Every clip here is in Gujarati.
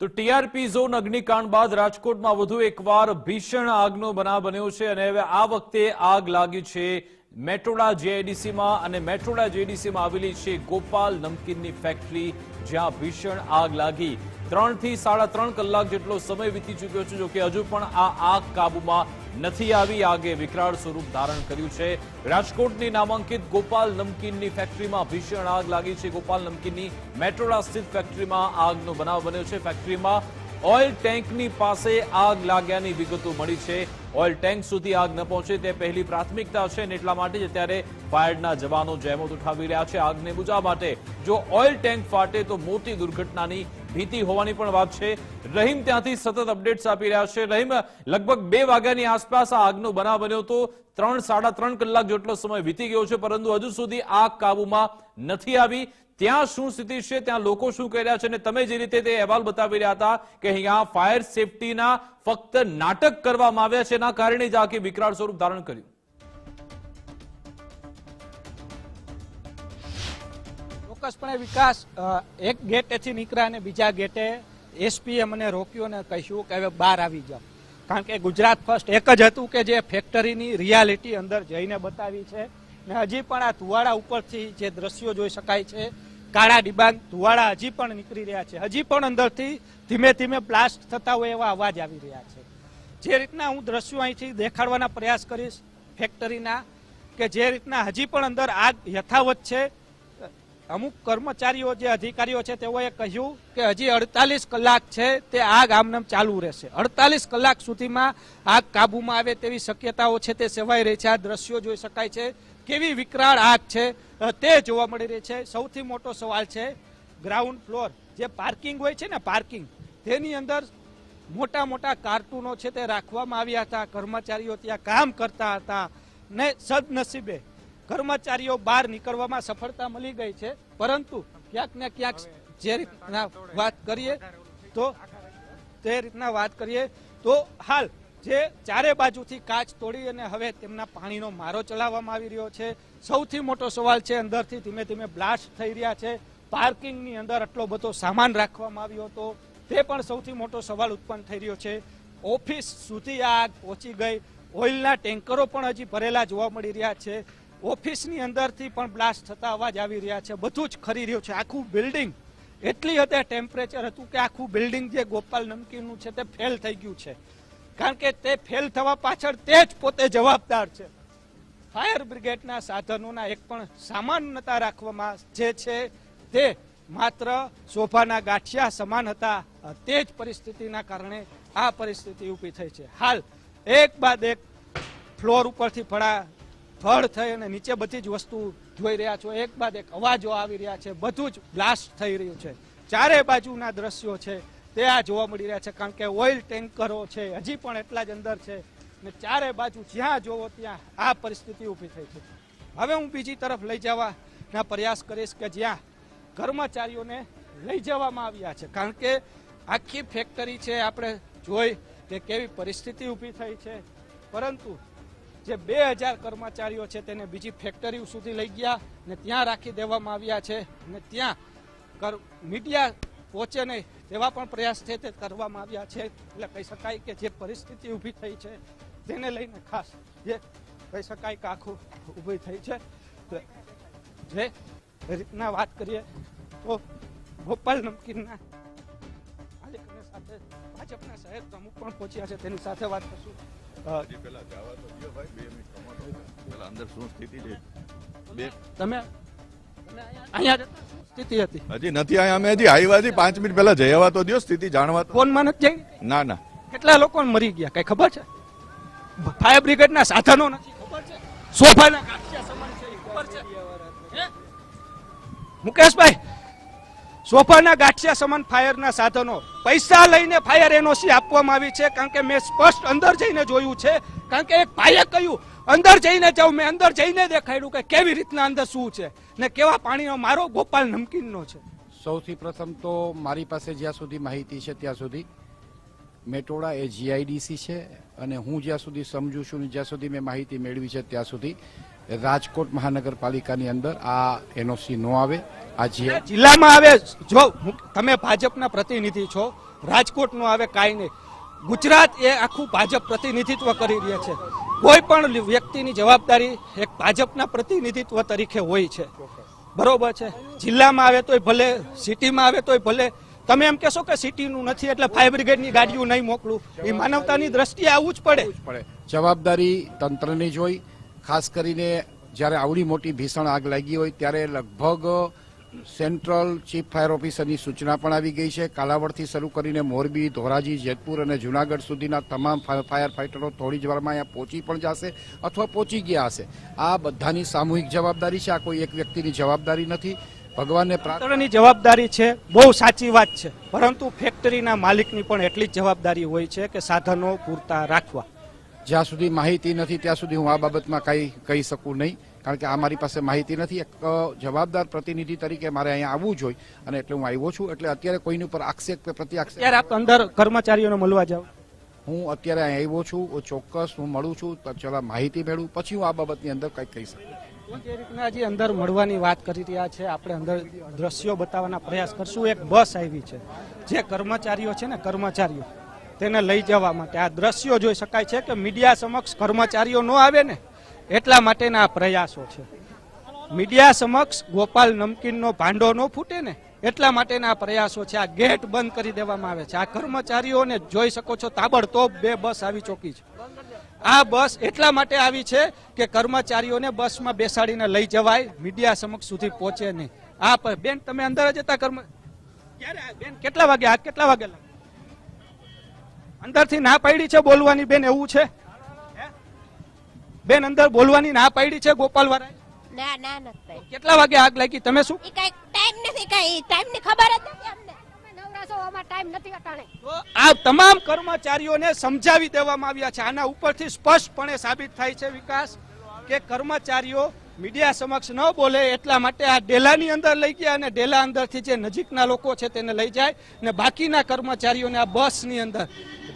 તો ટીઆરપી ઝોન અગ્નિકાંડ બાદ રાજકોટમાં વધુ એકવાર ભીષણ આગનો બનાવ બન્યો છે અને હવે આ વખતે આગ લાગી છે મેટ્રોડા જેઆઈડીસીમાં અને મેટ્રોડા જેઆઈડીસીમાં આવેલી છે ગોપાલ નમકીનની ફેક્ટરી, જ્યાં ભીષણ આગ લાગી 3 થી 3.5 કલાક જેટલો સમય વીતી ચૂક્યો છે, જોકે હજુ પણ આ આગ કાબુમાં નથી આવી. આગે વિકરાળ સ્વરૂપ ધારણ કર્યું છે. રાજકોટની નામાંકિત ગોપાલ નમકીનની ફેક્ટરીમાં ભીષણ આગ લાગી છે. ગોપાલ નમકીનની મેટ્રોડા સ્થિત ફેક્ટરીમાં આગનો બનાવ બન્યો છે. ફેક્ટરીમાં ઓઇલ ટેન્કની પાસે આગ લાગ્યાની વિગતો મળી છે. ઓઇલ ટેન્ક સુધી આગ ન પહોંચે તે પહેલી પ્રાથમિકતા છે અને એટલા માટે જ અત્યારે ફાયરના જવાનો જહેમત ઉઠાવી રહ્યા છે આગને બુઝાવવા માટે. જો ઓઇલ ટેન્ક ફાટે તો મોટી દુર્ઘટનાની ભીતિ હોવાની પણ વાત છે. રહીમ ત્યાંથી સતત અપડેટ્સ આપી રહ્યા છે. રહીમ, લગભગ 2 વાગ્યાની આસપાસ આ આગનો બનાવ બન્યો તો 3-3.5 કલાક જેટલો સમય વીતી ગયો છે, પરંતુ હજુ સુધી આગ કાબુમાં નથી આવી. ત્યાં શું સ્થિતિ છે, ત્યાં લોકો શું કહી રહ્યા છે, અને તમે જે રીતે તે અહેવાલ બતાવી રહ્યા હતા કે અહીંયા ફાયર સેફટીના ફક્ત નાટક કરવામાં આવ્યા છે, એના કારણે જ આખી વિકરાળ સ્વરૂપ ધારણ કર્યું. ચોક્કસપણે વિકાસ, એક ગેટેથી નીકળ્યા અને બીજા ગેટે એસપીએ મને રોક્યો અને કહ્યું કે હવે બહાર આવી જાઓ, કારણ કે ગુજરાત ફર્સ્ટ એક જ હતું કે જે ફેક્ટરીની રિયાલિટી અંદર જઈને બતાવી છે. ને હજી પણ આ ધુવાડા ઉપરથી જે દ્રશ્યો જોઈ શકાય છે, કાળા ડિબાંગ ધુવાડા હજી પણ નીકળી રહ્યા છે. હજી પણ અંદરથી ધીમે ધીમે બ્લાસ્ટ થતા હોય એવા અવાજ આવી રહ્યા છે. જે રીતના હું દ્રશ્યો અહીંથી દેખાડવાના પ્રયાસ કરીશ ફેક્ટરીના, કે જે રીતના હજી પણ અંદર આગ યથાવત છે. અમુક કર્મચારીઓ જે અધિકારીઓ છે તેઓએ કહ્યું કે હજી 48 કલાક છે તે આગ આમનામ ચાલુ રહેશે. 48 કલાક સુધીમાં આગ કાબુમાં આવે તેવી શક્યતાઓ છે તે સેવાઈ રહી છે. આ દ્રશ્યો જોઈ શકાય છે, કેવી વિકરાળ આગ છે તે જોવા મળી રહી છે. સૌથી મોટો સવાલ છે ગ્રાઉન્ડ ફ્લોર, જે પાર્કિંગ હોય છે ને પાર્કિંગ, તેની અંદર મોટા મોટા કાર્ટૂનો છે તે રાખવામાં આવ્યા હતા. કર્મચારીઓ ત્યાં કામ કરતા હતા ને સદનસીબે કર્મચારીઓ બહાર નીકળવામાં સફળતા મળી ગઈ છે. પરંતુ ક્યાંક ને ક્યાંક જે રીતના વાત કરીએ તો હાલ જે ચારે બાજુથી કાચ તોડી અને હવે તેમના પાણીનો મારો ચલાવવામાં આવી રહ્યો છે. સૌથી મોટો સવાલ છે, અંદરથી ધીમે ધીમે બ્લાસ્ટ થઈ રહ્યા છે. પાર્કિંગની અંદર આટલો બધો સામાન રાખવામાં આવ્યો હતો તે પણ સૌથી મોટો સવાલ ઉત્પન્ન થઈ રહ્યો છે. ઓફિસ સુધી આગ પહોંચી ગઈ. ઓઇલના ટેન્કરો પણ હજી ભરેલા જોવા મળી રહ્યા છે. ઓફિસની અંદરથી પણ બ્લાસ્ટ થતા અવાજ આવી રહ્યા છે. બધું જ ખરી રહ્યું છે. આખું બિલ્ડિંગ એટલી હદે ટેમ્પરેચર હતું કે આખું બિલ્ડિંગ જે ગોપાલ નમકીનનું છે તે ફેલ થઈ ગયું છે, કારણ કે તે ફેલ થવા પાછળ તે જ પોતે જવાબદાર છે. ફાયર બ્રિગેડના સાધનોના એક પણ સામાન નતા રાખવામાં, જે છે તે માત્ર શોભાના ગાંઠિયા સમાન હતા. તે જ પરિસ્થિતિના કારણે આ પરિસ્થિતિ ઊભી થઈ છે. હાલ એક બાદ એક ફ્લોર ઉપરથી ફળ થઈ અને નીચે બધી જ વસ્તુ જોઈ રહ્યા છો. એક બાદ એક અવાજો આવી રહ્યા છે. બધું જ બ્લાસ્ટ થઈ રહ્યું છે. ચારે બાજુના દ્રશ્યો છે તે આ જોવા મળી રહ્યા છે, કારણ કે ઓઇલ ટેન્કરો છે હજી પણ એટલા જ અંદર છે ને ચારે બાજુ જ્યાં જોવો ત્યાં આ પરિસ્થિતિ ઊભી થઈ છે. હવે હું બીજી તરફ લઈ જવાના પ્રયાસ કરીશ કે જ્યાં કર્મચારીઓને લઈ જવામાં આવ્યા છે, કારણ કે આખી ફેક્ટરી છે આપણે જોઈ કે કેવી પરિસ્થિતિ ઊભી થઈ છે. પરંતુ જે 2000 કર્મચારીઓ છે તેને બીજી ફેક્ટરી સુધી લઈ ગયા ને ત્યાં રાખી દેવામાં આવ્યા છે ને ત્યાં મીડિયા પહોંચે નહીં તેવા પણ પ્રયાસ છે તે કરવામાં આવ્યા છે. એટલે કહી શકાય કે જે પરિસ્થિતિ ઊભી થઈ છે તેને લઈને ખાસ જે કહી શકાય કે આખું ઊભી થઈ છે. જે રીતના વાત કરીએ તો ગોપાલ નમકીનના માલિકની સાથે ભાજપના શહેર પ્રમુખ પણ પહોંચ્યા છે, તેની સાથે વાત કરશું. તમે અહીંયા સ્થિતિ હતી હજી નથી આયા. અમે હજી આવ્યા છીએ 5 મિનિટ પહેલા જઈ આવવા તો દો, સ્થિતિ જાણવા. ફોનમાં નથી જઈ? ના ના. કેટલા લોકો મરી ગયા કઈ ખબર છે? ફાયર બ્રિગેડના સાધનો નથી ખબર છે? સોફાના ગાંઠિયા સમાન છે ખબર છે? મુકેશભાઈ, સોફાના ગાંઠિયા સમાન ફાયરના સાધનો, પૈસા લઈને ફાયર એનઓસી આપવામાં આવી છે. કારણ કે મેં સ્પષ્ટ અંદર જઈને જોયું છે, કારણ કે એક ભાઈએ કહ્યું અંદર જઈને જાઉં. મેં અંદર જઈને દેખાડ્યું કે કેવી રીતના અંદર શું છે ને કેવા પાણીનો મારો ગોપાલ નમકીનનો છે. સૌથી પ્રથમ તો મારી પાસે જ્યાં સુધી માહિતી છે ત્યાં સુધી મેટ્રોડા એ જીઆઈડીસી છે અને હું જ્યાં સુધી સમજુ છું જ્યાં સુધી મેં માહિતી મેળવી છે ત્યાં સુધી રાજકોટ મહાનગરપાલિકાની અંદર આ એનઓસી ન આવે. આ જે જિલ્લામાં આવે, જો તમે ભાજપના પ્રતિનિધિ છો, રાજકોટ નો આવે કાંઈ નહીં. ગુજરાત એ આખું ભાજપ પ્રતિનિધિત્વ કરી રહ્યા છે. કોઈ પણ વ્યક્તિની જવાબદારી એક ભાજપના પ્રતિનિધિત્વ તરીકે હોય છે, બરોબર છે. જિલ્લામાં આવે તોય ભલે, સિટીમાં આવે તોય ભલે. તમે એમ કહેશો કે સિટીનું નથી એટલે ફાયર બ્રિગેડની ગાડીઓ નહીં મોકલું, એ માનવતાની દ્રષ્ટિએ આવવું જ પડે. જવાબદારી તંત્રની જ હોય. ખાસ કરીને જ્યારે આવડી મોટી ભીષણ આગ લાગી હોય ત્યારે લગભગ સેન્ટ્રલ ચીફ ફાયર ઓફિસરની સૂચના પણ આવી ગઈ છે. કાલાવડથી શરૂ કરીને મોરબી, ધોરાજી, જેતપુર અને જૂનાગઢ સુધીના તમામ ફાયર ફાઇટરો થોડી જ વારમાં અહીંયા પહોંચી પણ જશે અથવા પહોંચી ગયા હશે. આ બધાની સામૂહિક જવાબદારી છે, આ કોઈ એક વ્યક્તિની જવાબદારી નથી. ભગવાનને તંત્રની જવાબદારી છે, બહુ સાચી વાત છે, પરંતુ ફેક્ટરીના માલિકની પણ એટલી જ જવાબદારી હોય છે કે સાધનો પૂરતા રાખવા. જ્યાં સુધી માહિતી નથી ત્યાં સુધી હું આ બાબતમાં કંઈ કહી શકું નહીં, કારણ કે આ મારી પાસે માહિતી નથી. એક જવાબદાર પ્રતિનિધિ તરીકે મારે અહીંયા આવવું જોઈએ અને એટલે હું આવ્યો છું. એટલે અત્યારે કોઈની ઉપર આક્ષેપ કે પ્રતિ આક્ષેપ. ત્યારે આપ અંદર કર્મચારીઓને મળવા જાઓ? હું અત્યારે અહીંયા આવ્યો છું, ચોક્કસ હું મળું છું, ચલા માહિતી મેળવું પછી હું આ બાબતની અંદર કંઈક કહી શકું. જે રીતના હજી અંદર મળવાની વાત કરી રહ્યા છે, આપણે અંદર દ્રશ્યો બતાવવાના પ્રયાસ કરશું. એક બસ આવી છે, જે કર્મચારીઓ છે ને, કર્મચારીઓ તેને લઈ જવા માટે આ દ્રશ્યો જોઈ શકાય છે કે મીડિયા સમક્ષ કર્મચારીઓ ન આવે ને એટલા માટેના પ્રયાસો છે. મીડિયા સમક્ષ ગોપાલ નમકીનનો ભાંડો ન ફૂટે ને એટલા માટેના પ્રયાસો છે. આ ગેટ બંધ કરી દેવામાં આવે છે. આ કર્મચારીઓને જોઈ શકો છો, તાબડતોબ 2 બસ આવી ચોકી છે. આ બસ એટલા માટે આવી છે કે કર્મચારીઓને બસમાં બેસાડીને લઈ જવાય, મીડિયા સમક્ષ સુધી પહોંચે નહીં. આ બેન તમે અંદર જ હતા ક્યારે? બેન કેટલા વાગે? આ કેટલા વાગે અંદરથી ના પાડી છે બોલવાની? બેન એવું છે? બેન અંદર બોલવાની ના પાડી છે ગોપાલ વાળા? ના ના નથી. કેટલા વાગે આગ લાગી? તમે શું? ઈ કઈ ટાઈમ નથી, કઈ ટાઈમ ની ખબર જ નથી અમને. નવરાસો આમાં ટાઈમ નથી અટાણે. તો આ તમામ કર્મચારીઓને સમજાવી દેવામાં આવ્યા છે. આના ઉપરથી સ્પષ્ટપણે સાબિત થાય છે વિકાસ કે કર્મચારીઓ મીડિયા સમક્ષ ન બોલે એટલા માટે આ ડેલાની અંદર લઈ ગયા અને ડેલા અંદરથી જે નજીકના લોકો છે તેને લઈ જાય અને બાકીના કર્મચારીઓને આ બસની અંદર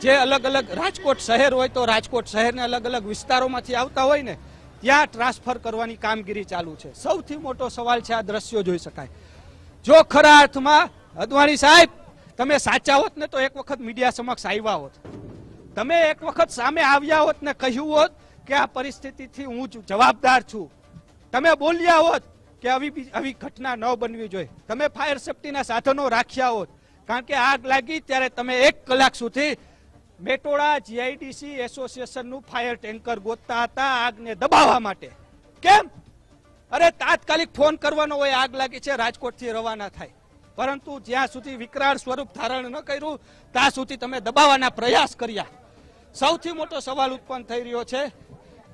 જે અલગ અલગ રાજકોટ શહેર હોય તો રાજકોટ શહેરના અલગ અલગ વિસ્તારોમાંથી આવતા હોય ને ત્યાં ટ્રાન્સફર કરવાની કામગીરી ચાલુ છે. સૌથી મોટો સવાલ છે, આ દ્રશ્યો જોઈ શકાય. જો ખરા અર્થમાં અદવાણી સાહેબ તમે સાચા હોત ને તો એક વખત મીડિયા સમક્ષ આવ્યા હોત, તમે એક વખત સામે આવ્યા હોત ને કહ્યું હોત કે આ પરિસ્થિતિથી હું જવાબદાર છું. તમે બોલ્યા હોત કે આવી ઘટના ન બનવી જોઈએ. તમે ફાયર સેફટીના સાધનો રાખ્યા હોત, કારણ કે આગ લાગી ત્યારે તમે 1 કલાક સુધી મેટોડા જીઆઈડીસી એસોસિએશનનું ફાયર ટેન્કર ગોતતા હતા આગને દબાવવા માટે. કેમ? અરે તાત્કાલિક ફોન કરવાનો હોય, આગ લાગી છે, રાજકોટથી રવાના થાય. પરંતુ જ્યાં સુધી વિકરાળ સ્વરૂપ ધારણ ન કર્યું ત્યાં સુધી તમે દબાવવાના પ્રયાસ કર્યા. સૌથી મોટો સવાલ ઉત્પન્ન થઈ રહ્યો છે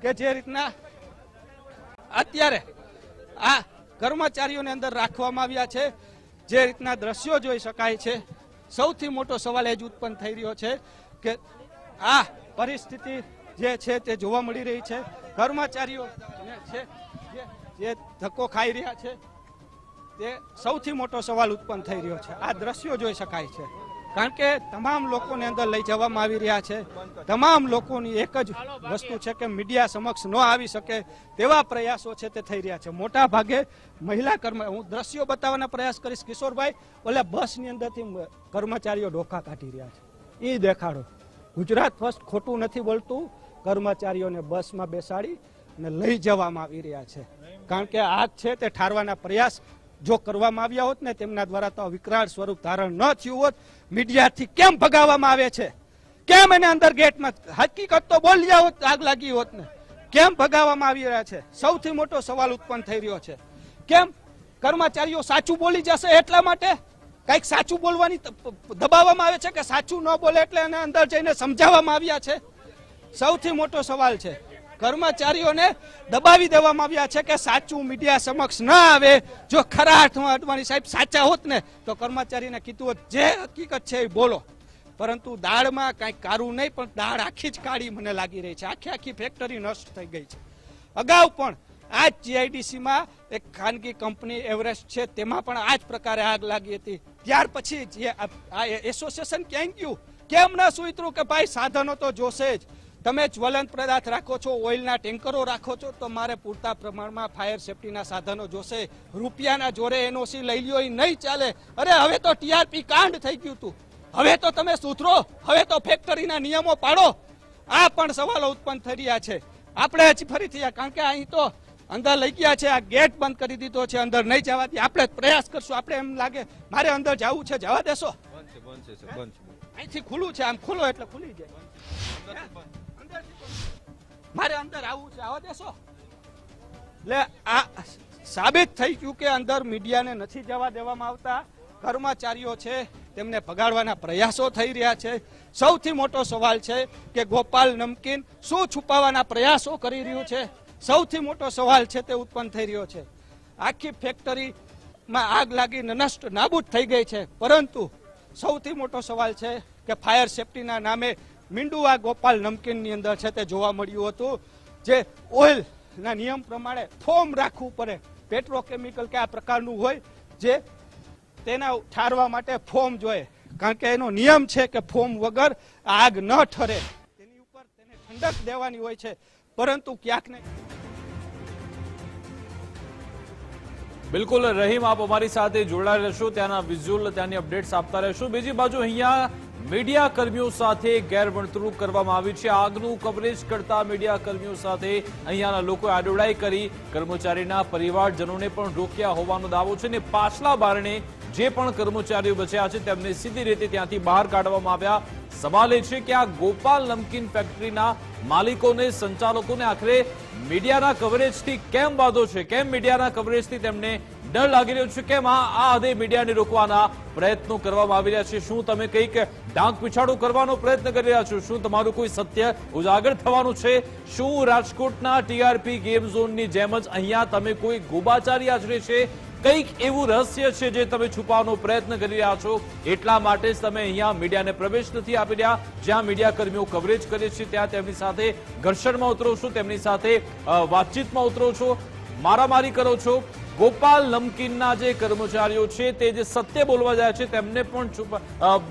કે જે રીતના અત્યારે આ કર્મચારીઓને અંદર રાખવામાં આવ્યા છે, જે રીતના દ્રશ્યો જોઈ શકાય છે, સૌથી મોટો સવાલ એ જ ઉત્પન્ન થઈ રહ્યો છે કે આ પરિસ્થિતિ જે છે તે જોવા મળી રહી છે. કર્મચારીઓ છે જે ધક્કો ખાઈ રહ્યા છે, તે સૌથી મોટો સવાલ ઉત્પન્ન થઈ રહ્યો છે. આ દ્રશ્યો જોઈ શકાય છે, કારણ કે તમામ લોકોને અંદર લઈ જવામાં આવી રહ્યા છે. તમામ લોકોની એક જ વસ્તુ છે કે મીડિયા સમક્ષ ન આવી શકે તેવા પ્રયાસો છે તે થઈ રહ્યા છે. મોટા ભાગે મહિલા હું દ્રશ્યો બતાવવાના પ્રયાસ કરીશ. કિશોરભાઈ, ઓલા બસની અંદરથી કર્મચારીઓ ડોકા કાઢી રહ્યા છે, એ દેખાડો. ગુજરાત ફર્સ્ટ ખોટું નથી બોલતું. કર્મચારીઓને બસમાં બેસાડી અને લઈ જવામાં આવી રહ્યા છે, કારણ કે આગ છે તે ઠારવાના પ્રયાસ જો કરવામાં આવ્યા હોત ને તેમના દ્વારા તો વિકરાળ સ્વરૂપ ધારણ ન થયું હોત. મીડિયાથી કેમ ભગાવવામાં આવે છે? કેમ એને અંદર ગેટમાં હકીકત તો બોલ્યા હોત, આગ લાગી હોત ને કેમ ભગાવવામાં આવી રહ્યા છે? સૌથી મોટો સવાલ ઉત્પન્ન થઈ રહ્યો છે. કેમ કર્મચારીઓ સાચું બોલી જશે એટલા માટે કઈક સાચું બોલવાની દબાવવામાં આવે છે કે સાચું ન બોલે એટલે એને અંદર જઈને સમજાવવામાં આવ્યા છે? સૌથી મોટો સવાલ છે. કર્મચારીઓને દબાવી દેવામાં આવ્યા છે કે સાચું મીડિયા સમક્ષ ન આવે. જો ખરા અર્થમાં અડવાણી સાહેબ સાચા હોત ને તો કર્મચારીને કીધું હોત જે હકીકત છે એ બોલો. પરંતુ દાળમાં કાંઈ કારું નહીં, પણ દાળ આખી જ કાળી મને લાગી રહી છે. આખી ફેક્ટરી નષ્ટ થઈ ગઈ છે. અગાઉ પણ આ જ જીઆઈડીસીમાં એક ખાનગી કંપની એવરેસ્ટ છે, તેમાં પણ આ જ પ્રકારે આગ લાગી હતી. ત્યાર પછી આ એસોસિએશન ક્યાં ગયું? કેમ ન સુતરું કે ભાઈ સાધનો તો જોશે જ. તમે જ્વલંત પદાર્થ રાખો છો, ઓઇલના ટેન્કરો રાખો છો, તો મારે પૂરતા પ્રમાણમાં ફાયર સેફટીના સાધનો જોશે. રૂપિયાના જોરે એનઓસી લઈ લ્યો એ નહીં ચાલે. અરે હવે તો ટીઆરપી કાંડ થઈ ગયું હતું, હવે તો તમે સુધરો, હવે તો ફેક્ટરીના નિયમો પાડો. આ પણ સવાલો ઉત્પન્ન થઈ રહ્યા છે. આપણે હજી ફરીથી કારણ કે અહીં તો અંદર લઈ ગયા છે, આ ગેટ બંધ કરી દીધો છે, અંદર નહીં જવા દે. આપણે પ્રયાસ કરશું. આપણે એમ લાગે મારે અંદર જવું છે, જવા દેશો? અહીંથી ખુલ્લું છે, આમ ખુલ્લો એટલે ખુલી જાય. મારે અંદર આવવું છે, આવવા દેશો? એટલે આ સાબિત થઈ ગયું કે અંદર મીડિયાને નથી જવા દેવામાં આવતા. કર્મચારીઓ છે તેમને ભગાડવાના પ્રયાસો થઈ રહ્યા છે. સૌથી મોટો સવાલ છે કે ગોપાલ નમકીન શું છુપાવવાના પ્રયાસો કરી રહ્યું છે. સૌથી મોટો સવાલ છે તે ઉત્પન્ન થઈ રહ્યો છે. આખી ફેક્ટરીમાં આગ લાગી નષ્ટ નાબૂદ થઈ ગઈ છે, પરંતુ સૌથી મોટો સવાલ છે કે ફાયર સેફટીના નામે મીંડુઆ ગોપાલ નમકીનની અંદર છે તે જોવા મળ્યું હતું. જે ઓઇલના નિયમ પ્રમાણે ફોર્મ રાખવું પડે, પેટ્રોકેમિકલ કે આ પ્રકારનું હોય, જે તેના ઠારવા માટે ફોર્મ જોઈએ, કારણ કે એનો નિયમ છે કે ફોર્મ વગર આગ ન ઠરે. તેની ઉપર તેને ઠંડક દેવાની હોય છે, પરંતુ ક્યાંક ને બિલકુલ રહીમ, આપ અમારી સાથે જોડાયેલા રહેશો, ત્યાંના વિઝ્યુઅલ, ત્યાંની અપડેટ્સ આપતા રહેશો. બીજી બાજુ અહીંયા મીડિયા કર્મીઓ સાથે ગેરવર્તણૂક કરવામાં આવી છે. આગનું કવરેજ કરતા મીડિયા કર્મીઓ સાથે અહીંયાના લોકોએ આડોડાઈ કરી કર્મચારીના પરિવારજનોને પણ રોક્યા હોવાનો દાવો છે, ને પાછલા બારણે જે પણ કર્મચારીઓ બચ્યા છે તેમને સીધી રીતે ત્યાંથી બહાર કાઢવામાં આવ્યા. સવાલ એ છે કે આ ગોપાલ નમકીન ફેક્ટરીના માલિકોને, સંચાલકોને આખરે મીડિયાના કવરેજથી કેમ વાંધો છે? કેમ મીડિયાના કવરેજથી તેમને ડર લાગી રહ્યો છે? કેમ આ હદે મીડિયાને રોકવાના પ્રયત્નો કરવામાં આવી રહ્યા છે? શું તમે કંઈક ડાંક પીછાડો કરવાનો પ્રયત્ન કરી રહ્યા છો? શું તમારું કોઈ સત્ય ઉજાગર થવાનું છે? શું રાજકોટના ટીઆરપી ગેમ ઝોનની જેમ જ અહીંયા તમે કોઈ ગોબાચારી આચરે છે? કંઈક એવું રહસ્ય છે જે તમે છુપાવવાનો પ્રયત્ન કરી રહ્યા છો, એટલા માટે જ તમે અહીંયા મીડિયાને પ્રવેશ નથી આપી રહ્યા. જ્યાં મીડિયા કર્મીઓ કવરેજ કરે છે ત્યાં તેમની સાથે ઘર્ષણમાં ઉતરો છો, તેમની સાથે વાતચીતમાં ઉતરો છો, મારામારી કરો છો. ગોપાલ નમકીનના જે કર્મચારીઓ છે તે જે સત્ય બોલવા જાય છે તેમને પણ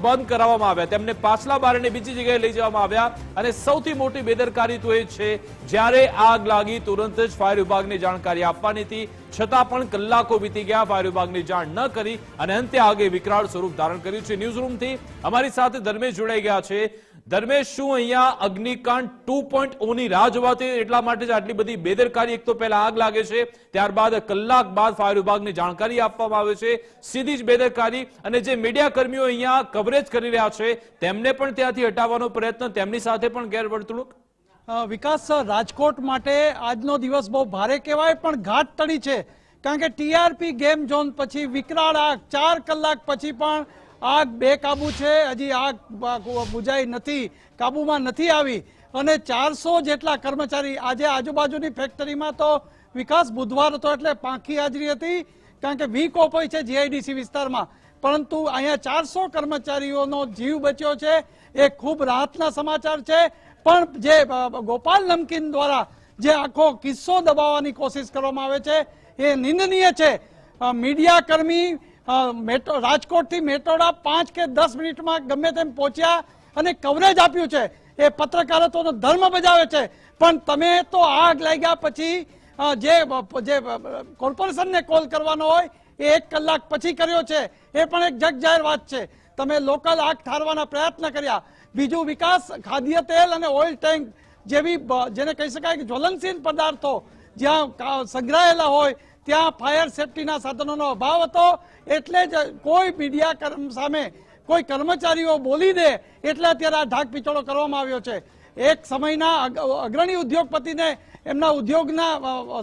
બંધ કરાવવામાં આવ્યા, તેમને પાછલા બારણે બીજી જગ્યાએ લઈ જવામાં આવ્યા. અને સૌથી મોટી બેદરકારી તો એ છે, જ્યારે આગ લાગી તુરંત જ ફાયર વિભાગને જાણકારી આપવાની હતી, છતાં પણ કલાકો વીતી ગયા, ફાયર વિભાગની જાણ ન કરી અને અંતે આગે વિકરાળ સ્વરૂપ ધારણ કર્યું છે. ન્યૂઝ રૂમથી અમારી સાથે ધર્મેશ જોડાઈ ગયા છે. ધર્મેશ, શું અહીંયા અગ્નિકાંડ 2.0 ની રાહ જોવાતી એટલા માટે જ આટલી બધી બેદરકારી? એક તો પહેલા આગ લાગે છે, ત્યારબાદ કલાક બાદ ફાયર વિભાગને જાણકારી આપવામાં આવે છે, સીધી જ બેદરકારી. અને જે મીડિયા કર્મીઓ અહીંયા કવરેજ કરી રહ્યા છે તેમને પણ ત્યાંથી હટાવવાનો પ્રયત્ન, તેમની સાથે પણ ગેરવર્તણૂક. વિકાસ, રાજકોટ માટે આજનો દિવસ બહુ ભારે કહેવાય, પણ ઘાટ તળી છે. કારણ કે ટીઆરપી ગેમ ઝોન પછી વિકરાળ આગ, 4 કલાક પછી પણ આગ બેકાબુ છે. હજી આગ બુઝાઈ નથી, કાબુમાં નથી આવી. અને 400 જેટલા કર્મચારી આજે આજુબાજુની ફેક્ટરીમાં તો વિકાસ બુધવાર હતો એટલે પાંખી હાજરી હતી, કારણ કે વીક ઓફ હોય છે જીઆઈડીસી વિસ્તારમાં. પરંતુ અહીંયા 400 કર્મચારીઓનો જીવ બચ્યો છે, એ ખૂબ રાહતના સમાચાર છે. પણ જે ગોપાલ નમકીન દ્વારા જે આખો કિસ્સો દબાવવાની કોશિશ કરવામાં આવે છે એ નિંદનીય છે. મીડિયા કર્મી રાજકોટથી મેટોડા 5 કે 10 મિનિટમાં ગમે તેમ પહોંચ્યા અને કવરેજ આપ્યું છે. એ પત્રકારત્વનો ધર્મ બજાવે છે. પણ તમે તો આગ લાગ્યા પછી જે કોર્પોરેશનને કોલ કરવાનો હોય એ 1 કલાક પછી કર્યો છે. એ પણ એક જગજાહેર વાત છે. તમે લોકલ આગ ઠારવાના પ્રયત્ન કર્યા. બીજું, વિકાસ, ખાદ્ય તેલ અને ઓઇલ ટેન્ક જેવી જેને કહી શકાય કે જ્વલનશીલ પદાર્થો જ્યાં સંગ્રહાયેલા હોય ત્યાં ફાયર સેફટીના સાધનોનો અભાવ હતો. એટલે જ કોઈ મીડિયા સામે કોઈ કર્મચારીઓ બોલી દે એટલે અત્યારે આ ઢાક પીછોડો કરવામાં આવ્યો છે. એક સમયના અગ્રણી ઉદ્યોગપતિને એમના ઉદ્યોગના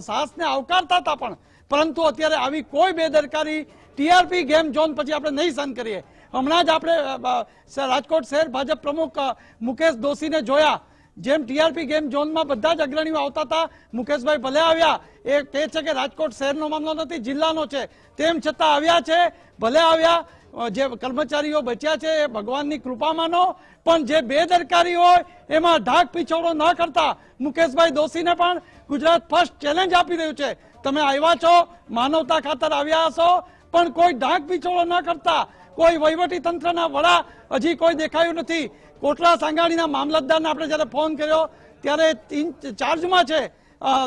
સાહસને આવકારતા હતા, પરંતુ અત્યારે આવી કોઈ બેદરકારી ટીઆરપી ગેમ ઝોન પછી આપણે નહીં સહન કરીએ. હમણાં જ આપણે રાજકોટ શહેર ભાજપ પ્રમુખ મુકેશ દોશીને જોયા. જેમ ટીઆરપી ગેમ ઝોનમાં બધા જ અગ્રણીઓ આવતા હતા, મુકેશભાઈ ભલે આવ્યા, એ કહે છે કે રાજકોટ શહેરનો મામલો નથી, જિલ્લાનો છે, તેમ છતાં આવ્યા છે, ભલે આવ્યા. જે કર્મચારીઓ બચ્યા છે એ ભગવાનની કૃપા માનો, પણ જે બેદરકારી હોય એમાં ઢાક પીછોડો ન કરતા મુકેશભાઈ દોશીને પણ ગુજરાત ફર્સ્ટ ચેલેન્જ આપી રહ્યું છે. તમે આવ્યા છો, માનવતા ખાતર આવ્યા હશો, પણ કોઈ ઢાક પીછોડો ન કરતા કોઈ વહીવટી તંત્રના વડા હજી કોઈ દેખાયું નથી. કોટડા સાંગાણીના મામલતદારને આપણે જ્યારે ફોન કર્યો ત્યારે ચાર્જમાં છે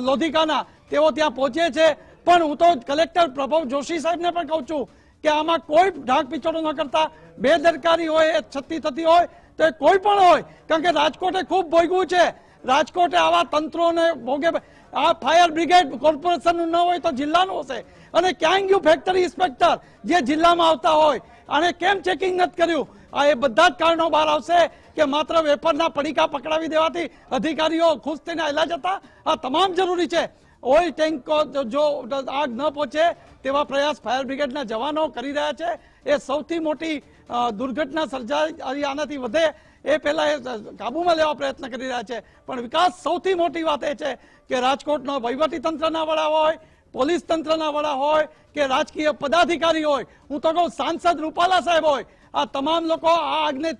લોધિકાના, તેઓ ત્યાં પહોંચે છે. પણ હું તો કલેક્ટર પ્રભવ જોશી સાહેબને પણ કહું છું કે આમાં કોઈ ઢાંક પીછોડો ન કરતા, બેદરકારી હોય, છતી થતી હોય તો કોઈ પણ હોય, કારણ કે રાજકોટે ખૂબ ભોગવું છે. રાજકોટે આવા તંત્રોને ભોગે. આ ફાયર બ્રિગેડ કોર્પોરેશનનું ન હોય તો જિલ્લાનું હશે. અને ક્યાં ગયું ફેક્ટરી ઇન્સ્પેક્ટર જે જિલ્લામાં આવતા હોય? આને કેમ ચેકિંગ નથી કર્યું? આ એ બધા જ કારણો બહાર આવશે કે માત્ર વેપારના પડીકા પકડાવી દેવાથી અધિકારીઓ ખુશ થઈને આયલા જતા. આ તમામ જરૂરી છે. ઓઇલ ટેન્કો જો આગ ન પહોંચે તેવા પ્રયાસ ફાયર બ્રિગેડના જવાનો કરી રહ્યા છે. એ સૌથી મોટી દુર્ઘટના સર્જાઈ આનાથી વધે એ પહેલા એ કાબુમાં લેવા પ્રયત્ન કરી રહ્યા છે. પણ વિકાસ, સૌથી મોટી વાત એ છે કે રાજકોટનો વહીવટી તંત્રના વડા હોય, પોલીસ તંત્રના વડા હોય કે રાજકીય પદાધિકારી હોય, હું તો કહું સાંસદ રૂપાલા સાહેબ હોય, આ તમામ લોકો આ આગને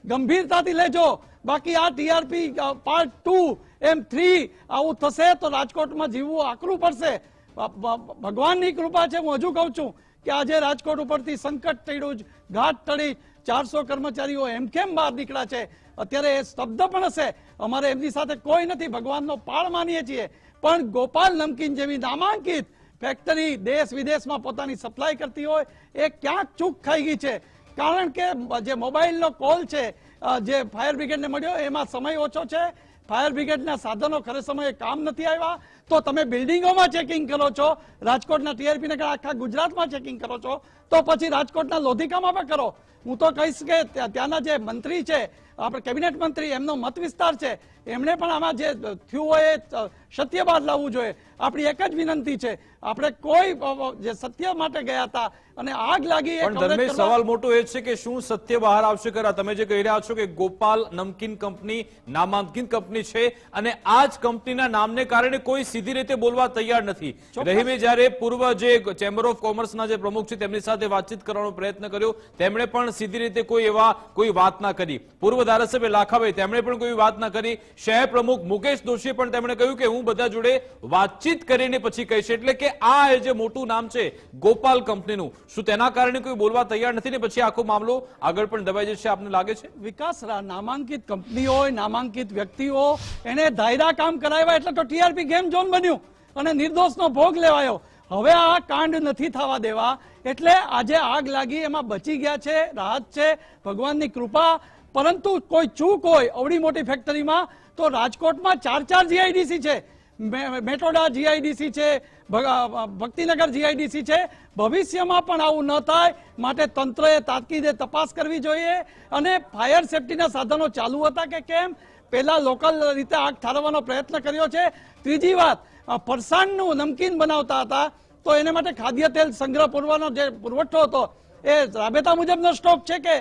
ગંભીરતાથી લેજો. બાકી આ ટીઆરપી પાર્ટ 2 M3 આવું થશે તો રાજકોટમાં જીવવું આકરું પડશે. ભગવાનની કૃપા છે. હું હજુ કહું છું કે આજે રાજકોટ ઉપરથી સંકટ ટળ્યું જ, ઘાટ ટળી, 400 કર્મચારીઓ કેમ બહાર નીકળ્યા છે. અત્યારે એ શબ્દ પણ હશે, અમારે એમની સાથે કોઈ નથી, ભગવાનનો પાળ માનીએ છીએ. પણ ગોપાલ નમકીન જેવી નામાંકિત ફેક્ટરી દેશ વિદેશમાં પોતાની સપ્લાય કરતી હોય એ ક્યાંક ચૂક ખાઈ ગઈ છે. કારણ કે જે મોબાઈલનો કોલ છે જે ફાયર બ્રિગેડને મળ્યો એમાં સમય ઓછો છે. ફાયર બ્રિગેડના સાધનો ખરે સમયે કામ નથી આવ્યા. તો તમે બિલ્ડિંગોમાં ચેકિંગ કરો છો, રાજકોટના ટીઆરપી નગર આખા ગુજરાતમાં ચેકિંગ કરો છો, તો પછી રાજકોટના લોધિકામાં પણ કરો. હું તો કહીશ કે ત્યાંના જે મંત્રી છે, આપણે કેબિનેટ મંત્રી, એમનો મત વિસ્તાર છે, એમણે પણ આમાં જે થયું હોય સત્ય બહાર લાવવું જોઈએ. આપણી એક જ વિનંતી છે, આપણે કોઈ જે સત્ય માટે ગયા હતા અને આગ લાગી. પણ ધર્મેશ, સવાલ મોટો એ છે કે શું સત્ય બહાર આવશે ખરા? તમે જે કહી રહ્યા છો કે ગોપાલ નમકીન કંપની નામાંકિત કંપની છે અને આ જ કંપનીના નામને કારણે કોઈ સીધી રીતે બોલવા તૈયાર નથી. રહીમે જ્યારે પૂર્વ જે ચેમ્બર ઓફ કોમર્સના જે પ્રમુખ છે તેમની સાથે વાતચીત કરવાનો પ્રયત્ન કર્યો, તેમણે પણ સીધી રીતે કોઈ વાત ના કરી. પૂર્વ ધારાસભ્ય લાખાભાઈ, તેમણે પણ કોઈ વાત ના કરી. શહેર પ્રમુખ મુકેશ દોશી પણ તેમણે કહ્યું કે હું બધા જોડે વાતચીત કરીને પછી કહીશ. એટલે કે આ જે મોટું નામ છે ગોપાલ કંપનીનું, શું તેના કારણે કોઈ બોલવા તૈયાર નથી ને પછી આખો મામલો આગળ પણ દબાઈ જશે, આપને લાગે છે? વિકાસ, નામાંકિત કંપની હોય, નામાંકિત વ્યક્તિઓ, એને દાયરા કામ કરાવ્યા એટલે તો ટીઆરપી ગેમ ઝોન બન્યું અને નિર્દોષનો ભોગ લેવાયો. હવે આ કાંડ નથી થવા દેવા. એટલે આજે આગ લાગી એમાં બચી ગયા છે, રાહત છે, ભગવાનની કૃપા. પરંતુ કોઈ ચૂક હોય અવડી મોટી ફેક્ટરીમાં તો રાજકોટમાં 4 જીઆઈડીસી છે, મેટોડા જીઆઈડીસી છે, ભક્તિનગર જીઆઈડીસી છે. ભવિષ્યમાં પણ આવું ન થાય માટે તંત્રએ તાકીદે તપાસ કરવી જોઈએ. અને ફાયર સેફટીના સાધનો ચાલુ હતા કે કેમ, પહેલા લોકલ રીતે આગ ઠારવાનો પ્રયત્ન કર્યો છે. ત્રીજી વાત, ફરસાણનું નમકીન બનાવતા હતા તો એને માટે ખાદ્ય તેલ સંગ્રહ પૂરવાનો જે પુરવઠો હતો એ રાબેતા મુજબનો સ્ટોક છે કે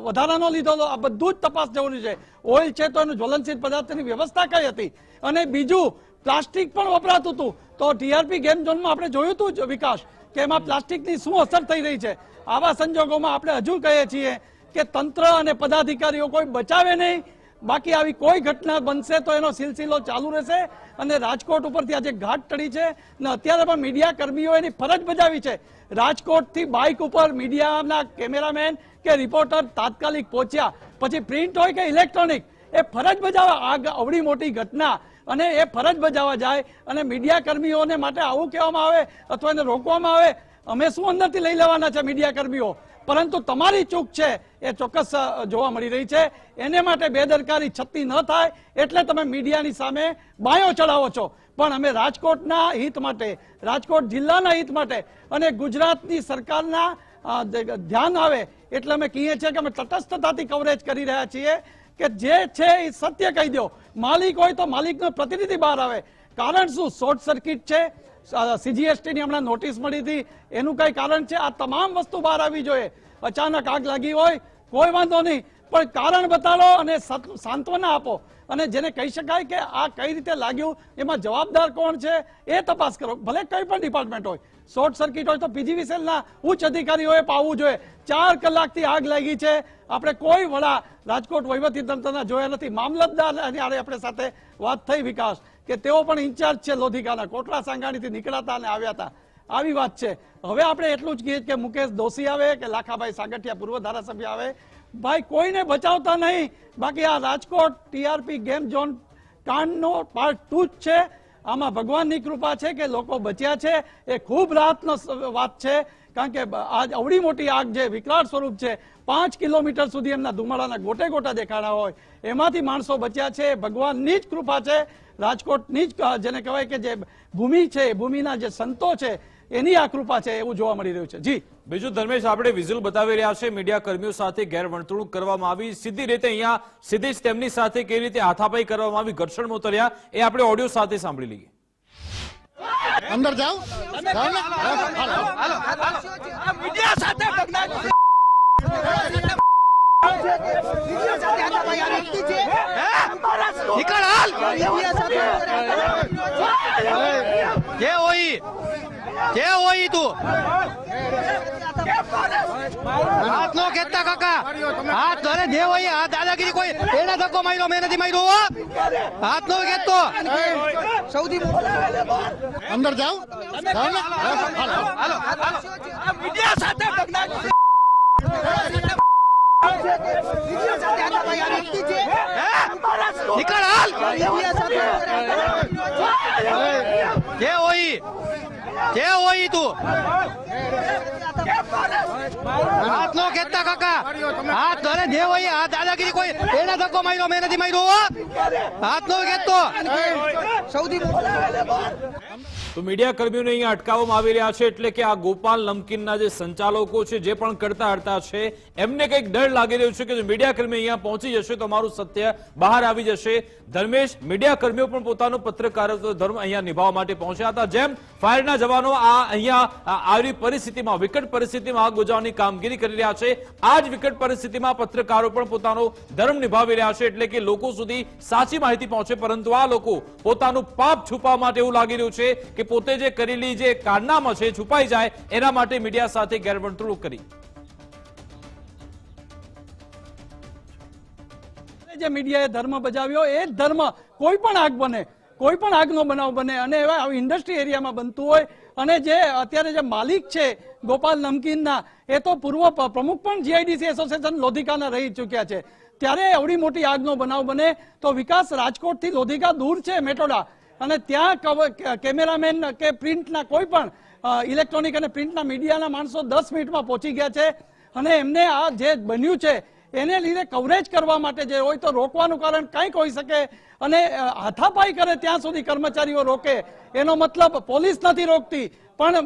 વધારાનો લીધો હતો, આ બધું જ તપાસ જરૂરી છે. ઓઇલ છે તો એનું જ્વલનશીલ પદાર્થની વ્યવસ્થા કઈ હતી? અને બીજું, પ્લાસ્ટિક પણ વપરાતું હતું. તો ટીઆરપી ગેમ ઝોનમાં આપણે જોયું હતું જ વિકાસ કે એમાં પ્લાસ્ટિકની શું અસર થઈ રહી છે. આવા સંજોગોમાં આપણે હજુ કહીએ છીએ કે તંત્ર અને પદાધિકારીઓ કોઈ બચાવે નહીં. બાકી આવી કોઈ ઘટના બનશે તો એનો સિલસિલો ચાલુ રહેશે. અને રાજકોટ ઉપરથી આજે ઘાટ ટળી છે ને અત્યારે પણ મીડિયા કર્મીઓ એની ફરજ બજાવી છે. રાજકોટથી બાઇક ઉપર મીડિયાના કેમેરામેન કે રિપોર્ટર તાત્કાલિક પહોંચ્યા, પછી પ્રિન્ટ હોય કે ઇલેક્ટ્રોનિક, એ ફરજ બજાવવા. આગ અવડી મોટી ઘટના અને એ ફરજ બજાવવા જાય અને મીડિયા કર્મીઓને માટે આવું કહેવામાં આવે અથવા એને રોકવામાં આવે. અમે શું અંદરથી લઈ લેવાના છે મીડિયા કર્મીઓ? પરંતુ તમારી ચૂક છે એ ચોક્કસ જોવા મળી રહી છે. એને માટે બેદરકારી છતી ન થાય એટલે તમે મીડિયાની સામે બાયો ચડાવો છો. પણ અમે રાજકોટના હિત માટે, રાજકોટ જિલ્લાના હિત માટે અને ગુજરાતની સરકારના ધ્યાન આવે એટલે અમે કહીએ છીએ કે અમે તટસ્થતાથી કવરેજ કરી રહ્યા છીએ કે જે છે એ સત્ય કહી દો. માલિક હોય તો માલિકનો પ્રતિનિધિ બહાર આવે. કારણ શું? શોર્ટ સર્કિટ છે, સીજીએસટીની હમણાં નોટિસ મળી હતી, એનું કઈ કારણ છે? આ તમામ વસ્તુ બહાર આવી જોઈએ. અચાનક આગ લાગી હોય કોઈ વાંધો નહીં, પણ કારણ બતાડો અને સાંત્વના આપો. અને જેને કહી શકાય કે આ કઈ રીતે લાગ્યું, એમાં જવાબદાર કોણ છે એ તપાસ કરો. ભલે કઈ પણ ડિપાર્ટમેન્ટ હોય, શોર્ટ સર્કિટ હોય તો પીજીવીસીએલના ઉચ્ચ અધિકારીઓએ પાવવું જોઈએ. 4 કલાકથી આગ લાગી છે. આપણે કોઈ વડા રાજકોટ વહીવટી તંત્રના જોયા નથી. મામલતદાર આપણે સાથે વાત થઈ વિકાસ કે તેઓ પણ ઇન્ચાર્જ છે લોધિકાના, કોટડા સાંગાણીથી નીકળ્યા હતા અને આવ્યા હતા. આવી વાત છે. હવે આપણે એટલું જ કહીએ કે મુકેશ દોશી આવે કે લાખાભાઈ સાગઠિયા પૂર્વ ધારાસભ્ય આવે, ભાઈ કોઈને બચાવતા નહીં. બાકી આ રાજકોટ ટીઆરપી ગેમ ઝોન કાંડનો પાર્ટ 2 જ છે. આમાં ભગવાનની કૃપા છે કે લોકો બચ્યા છે, એ ખૂબ રાહતનો વાત છે. કારણ કે આજ અવડી મોટી આગ જે વિકરાળ સ્વરૂપ છે, 5 કિલોમીટર સુધી એમના ધુમાડાના ગોટે ગોટા દેખાડા હોય, એમાંથી માણસો બચ્યા છે. ભગવાનની જ કૃપા છે, રાજકોટની જ જેને કહેવાય કે જે ભૂમિ છે, ભૂમિના જે સંતો છે એની આ કૃપા છે, એવું જોવા મળી રહ્યું છે. જી બીજું ધર્મેશ, આપણે વિઝ્યુઅલ બતાવી રહ્યા છે, મીડિયા કર્મીઓ સાથે ગેરવર્તણૂક કરવામાં આવી, સીધી રીતે અહીંયા સીધી જ તેમની સાથે કેવી રીતે હાથાપાઈ કરવામાં આવી, ઘર્ષણમાં ઉતર્યા, એ આપણે ઓડિયો સાથે સાંભળી લઈએ. અંદર જાઓ જે હોય તું હાથ નો ખેંચતા કાકા, હાથ ધરે જે હોય આ દાદાગીરી કોઈ એને ધક્કો માર્યો, મેં નથી માર્યો, હાથ નો ખેંચતો. સૌથી અંદર જાઓ નીકળ હાલ, જે હોય તું હાથ નો ખેંચતા કાકા, હાથ ધરે જે હોય આ દાદાગીરી કોઈ એને ધક્કો માર્યો, મેં નથી માર્યો, હાથ નો ખેંચતો. સૌથી તો મીડિયા કર્મીઓને અહીંયા અટકાવવામાં આવી રહ્યા છે, એટલે કે આ ગોપાલ નમકીનના જે સંચાલકો છે, જે પણ કરતા હરતા છે, એમને કંઈક ડર લાગી રહ્યો છે કે જો મીડિયા કર્મી અહીંયા પહોંચી જશે તો અમારું સત્ય બહાર આવી જશે. ધર્મેશ, મીડિયા કર્મીઓ પણ પોતાનો પત્રકારત્વ ધર્મ અહીંયા નિભાવવા માટે પહોંચ્યા હતા. જેમ ફાયરના જવાનો આ અહીંયા આવી પરિસ્થિતિમાં, વિકટ પરિસ્થિતિમાં આગ બુઝાવવાની કામગીરી કરી રહ્યા છે, આ જ વિકટ પરિસ્થિતિમાં પત્રકારો પણ પોતાનો ધર્મ નિભાવી રહ્યા છે, એટલે કે લોકો સુધી સાચી માહિતી પહોંચે. પરંતુ આ લોકો પોતાનું પાપ છુપાવવા માટે એવું લાગી રહ્યું છે કે પોતે જે કરેલી જે કારનામા છે છુપાઈ જાય, એના માટે મીડિયા સાથે ગેરવર્તણૂક કરી. જે મીડિયાએ ધર્મ બજાવ્યો એ જ ધર્મ કોઈ પણ આગ બને, કોઈ પણ આગનો બનાવ બને અને એવા ઇન્ડસ્ટ્રી એરિયામાં બનતું હોય, અને જે અત્યારે જે માલિક છે ગોપાલ નમકીનના, એ તો પૂર્વ પ્રમુખ પણ જીઆઈડીસી એસોસિએશન લોધિકાના રહી ચૂક્યા છે. ત્યારે એવડી મોટી આગનો બનાવ બને તો વિકાસ રાજકોટથી લોધિકા દૂર છે, મેટોડા, અને ત્યાં કેમેરામેન કે પ્રિન્ટના કોઈ પણ ઇલેક્ટ્રોનિક અને પ્રિન્ટના મીડિયાના માણસો 10 મિનિટમાં પહોંચી ગયા છે. અને એમને આ જે બન્યું છે એને લીધે કવરેજ કરવા માટે જે હોય તો રોકવાનું કારણ કંઈક હોઈ શકે, અને હાથાપાઈ કરે ત્યાં સુધી કર્મચારીઓ રોકે, એનો મતલબ પોલીસ નથી રોકતી, પણ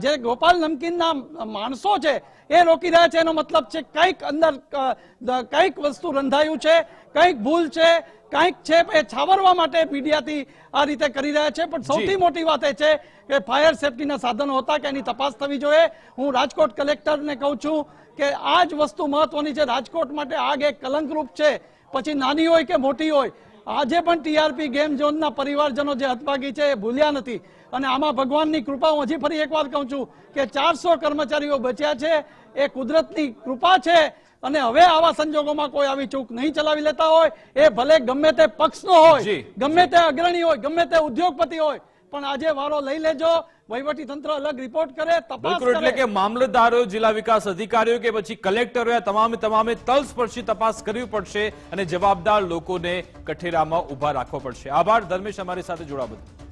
જે ગોપાલ નમકીનના માણસો છે એ રોકી રહ્યા છે. એનો મતલબ છે કંઈક અંદર કંઈક વસ્તુ રંધાયું છે, કંઈક ભૂલ છે, કંઈક છે, એ છાવરવા માટે મીડિયાથી આ રીતે કરી રહ્યા છે. પણ સૌથી મોટી વાત એ છે કે ફાયર સેફટીના સાધનો હતા કે એની તપાસ થવી જોઈએ. હું રાજકોટ કલેક્ટરને કહું છું કે આ જ વસ્તુ મહત્વની છે. રાજકોટ માટે આગ એક કલંકરૂપ છે, પછી નાની હોય કે મોટી હોય. આજે પણ ટીઆરપી ગેમ ઝોનના પરિવારજનો જે હતભાગી છે એ ભૂલ્યા નથી, અને આમાં ભગવાનની કૃપા. હું હજી ફરી એકવાર કહું છું કે 400 કર્મચારીઓ બચ્યા છે, એ કુદરતની કૃપા છે. અને હવે આવા સંજોગોમાં કોઈ આવી ચૂક નહીં ચલાવી લેતા હોય, એ ભલે ગમે તે પક્ષનો હોય, ગમે તે અગ્રણી હોય, ગમે તે ઉદ્યોગપતિ હોય, પણ આજે વારો લઈ લેજો. વહીવટી તંત્ર અલગ રિપોર્ટ કરે, તપાસ કરે. એટલે કે મામલતદારો, જિલ્લા વિકાસ અધિકારીઓ કે પછી કલેક્ટરોએ તમામે તલસ્પર્શી તપાસ કરવી પડશે અને જવાબદાર લોકોને કઠેરામાં ઉભા રાખવા પડશે. આભાર ધર્મેશ, અમારી સાથે જોડાવા બદલ.